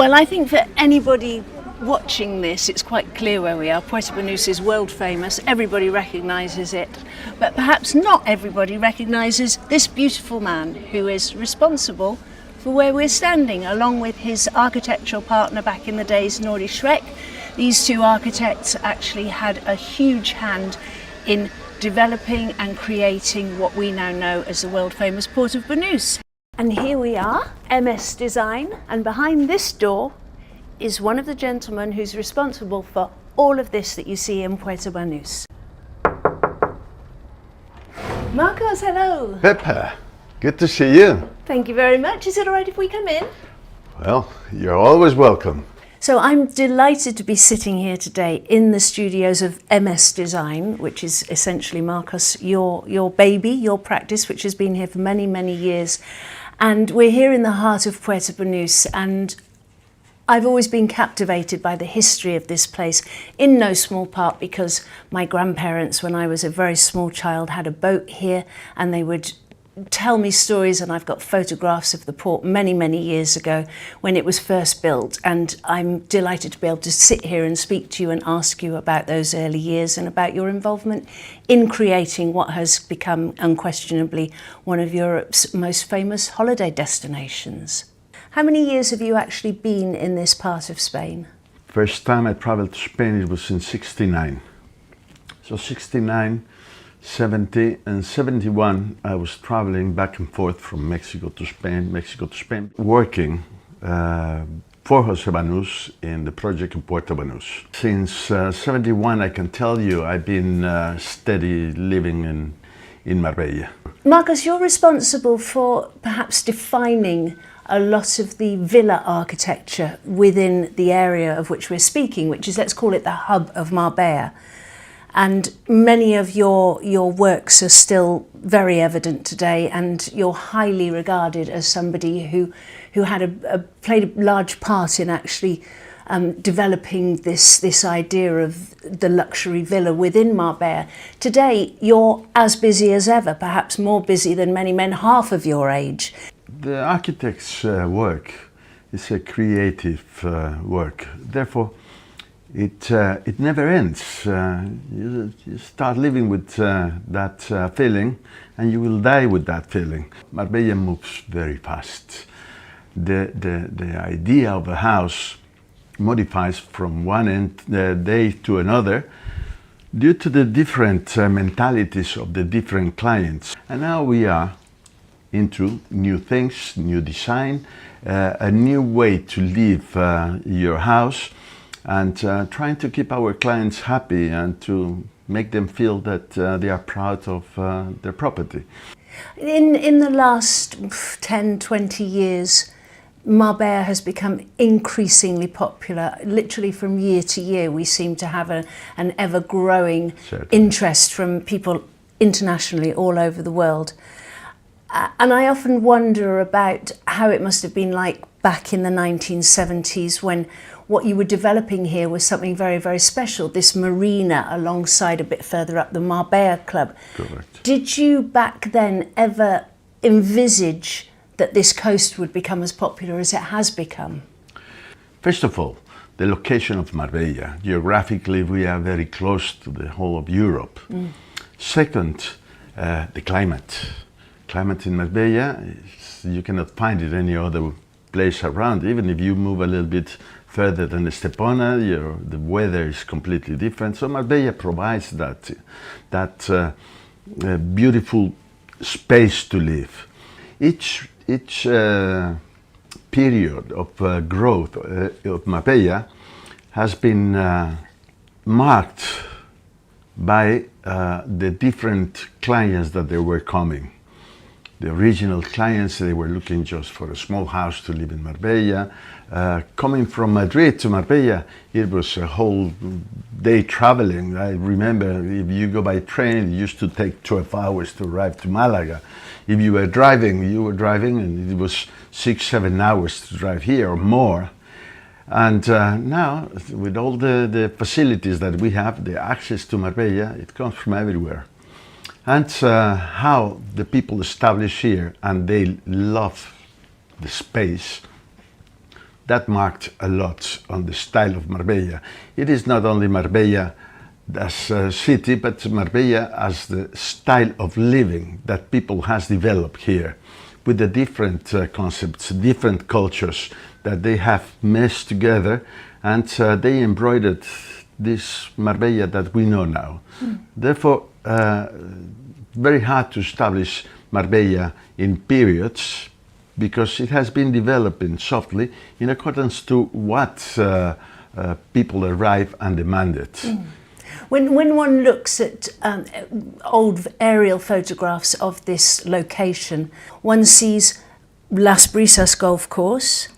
Well, I think for anybody watching this, it's quite clear where we are. Puerto Banús is world famous, everybody recognises it, but perhaps not everybody recognises this beautiful man who is responsible for where we're standing, along with his architectural partner back in the days, Noldi Schreck. These two architects actually had a huge hand in developing and creating what we now know as the world famous Port of Banús. And here we are, MS Design, and behind this door is one of the gentlemen who's responsible for all of this that you see in Puerto Banús. Marcos, hello. Pippa, good to see you. Thank you very much. Is it all right if we come in? Well, you're always welcome. So I'm delighted to be sitting here today in the studios of MS Design, which is essentially, Marcos, your baby, your practice, which has been here for many, many years. And we're here in the heart of Puerto Banús, and I've always been captivated by the history of this place, in no small part because my grandparents, when I was a very small child, had a boat here, and they would tell me stories, and I've got photographs of the port many, many years ago when it was first built, and I'm delighted to be able to sit here and speak to you and ask you about those early years and about your involvement in creating what has become unquestionably one of Europe's most famous holiday destinations. How many years have you actually been in this part of Spain? First time I traveled to Spain, it was in 69. So 69, 70 and 71, I was traveling back and forth from Mexico to Spain, working for José Banús in the project in Puerto Banús. Since 71, I can tell you, I've been steady living in Marbella. Marcos, you're responsible for perhaps defining a lot of the villa architecture within the area of which we're speaking, which is, let's call it the hub of Marbella. And many of your works are still very evident today, and you're highly regarded as somebody who had played a large part in actually developing this idea of the luxury villa within Marbella. Today, you're as busy as ever, perhaps more busy than many men half of your age. The architect's work is a creative work. Therefore, it never ends. You start living with that feeling, and you will die with that feeling. Marbella moves very fast. The idea of a house modifies from one day to another due to the different mentalities of the different clients. And now we are into new things, new design, a new way to live your house, and trying to keep our clients happy and to make them feel that they are proud of their property. In the last 10, 20 years, Marbella has become increasingly popular. Literally from year to year, we seem to have an ever-growing interest from people internationally all over the world. And I often wonder about how it must have been like back in the 1970s when what you were developing here was something very, very special, this marina alongside a bit further up the Marbella Club. Correct. Did you back then ever envisage that this coast would become as popular as it has become? First of all, the location of Marbella. Geographically, we are very close to the whole of Europe. Second, the climate. Climate in Marbella, you cannot find it any other place around. Even if you move a little bit further than Estepona, the weather is completely different. So Marbella provides that beautiful space to live. Each period of growth of Marbella has been marked by the different clients that they were coming. The original clients, they were looking just for a small house to live in Marbella. Coming from Madrid to Marbella, it was a whole day traveling. I remember if you go by train, it used to take 12 hours to arrive to Malaga. If you were driving, and it was 6-7 hours to drive here or more. And now, with all the facilities that we have, the access to Marbella, it comes from everywhere. And how the people establish here, and they love the space, that marked a lot on the style of Marbella. It is not only Marbella as a city, but Marbella as the style of living that people has developed here, with the different concepts, different cultures that they have meshed together, and they embroidered this Marbella that we know now. Therefore, very hard to establish Marbella in periods, because it has been developing softly in accordance to what people arrived and demanded. When one looks at old aerial photographs of this location, one sees Las Brisas golf course,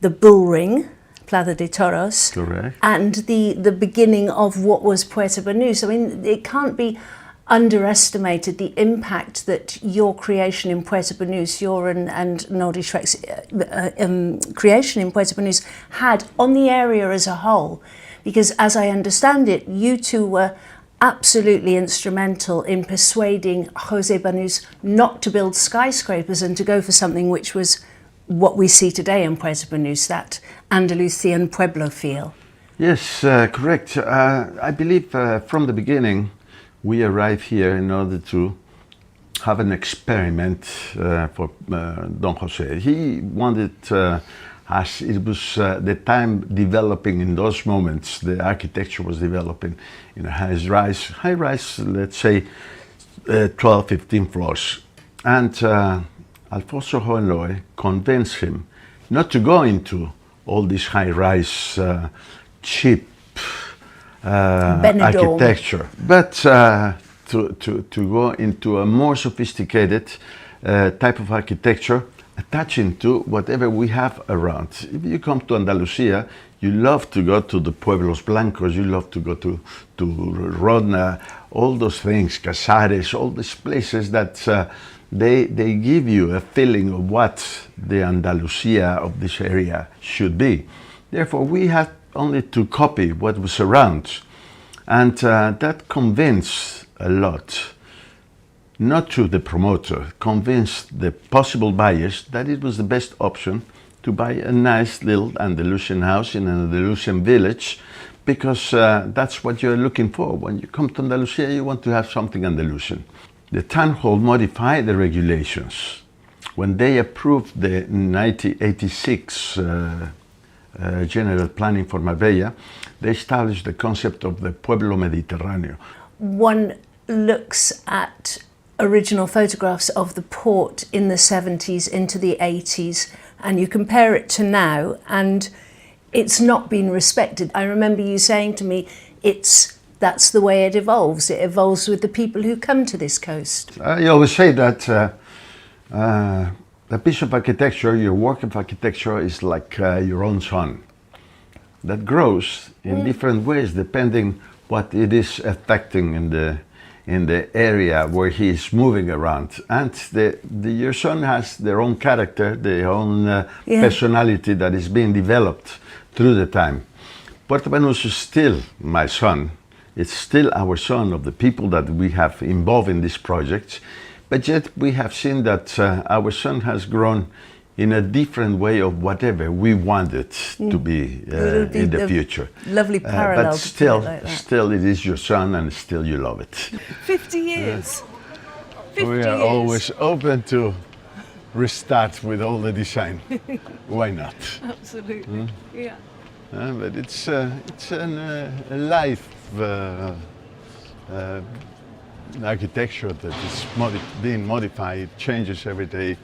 the bull ring, Plaza de Toros, Correct. and the beginning of what was Puerto Banús. I mean, it can't be underestimated the impact that your creation in Puerto Banús, your and Noldi Schreck's creation in Puerto Banús had on the area as a whole. Because as I understand it, you two were absolutely instrumental in persuading José Banús not to build skyscrapers and to go for something which was what we see today in Puerto Banús, that Andalusian pueblo feel. Yes, correct. I believe from the beginning we arrived here in order to have an experiment for Don José. He wanted, as it was the time developing in those moments, the architecture was developing in a high rise, let's say 12, 15 floors. And Alfonso Hohenlohe convinced him not to go into all this high-rise, cheap architecture, but to go into a more sophisticated type of architecture, attaching to whatever we have around. If you come to Andalusia, you love to go to the Pueblos Blancos, you love to go to Rodna, all those things, Casares, all these places that they give you a feeling of what the Andalusia of this area should be. Therefore, we had only to copy what was around, and that convinced a lot, not to the promoter, convinced the possible buyers that it was the best option to buy a nice little Andalusian house in an Andalusian village, because that's what you're looking for. When you come to Andalusia, you want to have something Andalusian. The town hall modified the regulations. When they approved the 1986 general planning for Marbella, they established the concept of the Pueblo Mediterráneo. One looks at original photographs of the port in the 70s into the 80s, and you compare it to now, and it's not been respected. I remember you saying to me, that's the way it evolves. It evolves with the people who come to this coast. I always say that a piece of architecture, your work of architecture, is like your own son that grows in different ways depending what it is affecting in the area where he is moving around. And your son has their own character, their own personality that is being developed through the time. Puerto Banús is still my son. It's still our son, of the people that we have involved in this project, but yet we have seen that our son has grown in a different way of whatever we wanted to be in the future. Lovely parallel. But still it is your son, and still you love it. 50 years. 50 we are years. always open to restart with all the design. Why not? Absolutely. Yeah. But it's a life architecture that is being modified. It changes every day.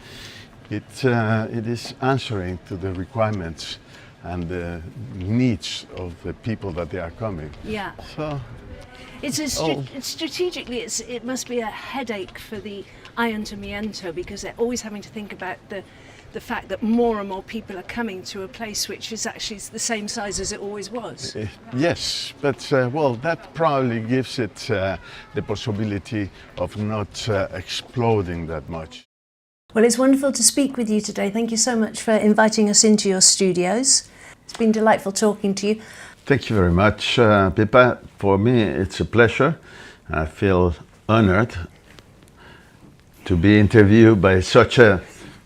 It is answering to the requirements and the needs of the people that they are coming. Yeah. So strategically, it must be a headache for the ayuntamiento, because they're always having to think about the fact that more and more people are coming to a place which is actually the same size as it always was. Yes, but well, that probably gives it the possibility of not exploding that much. Well, it's wonderful to speak with you today. Thank you so much for inviting us into your studios. It's been delightful talking to you. Thank you very much, Pippa. For me, it's a pleasure. I feel honored to be interviewed by such a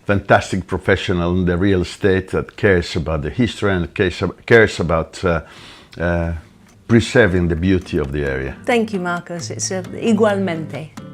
fantastic professional in the real estate that cares about the history and cares about preserving the beauty of the area. Thank you, Marcos. It's igualmente.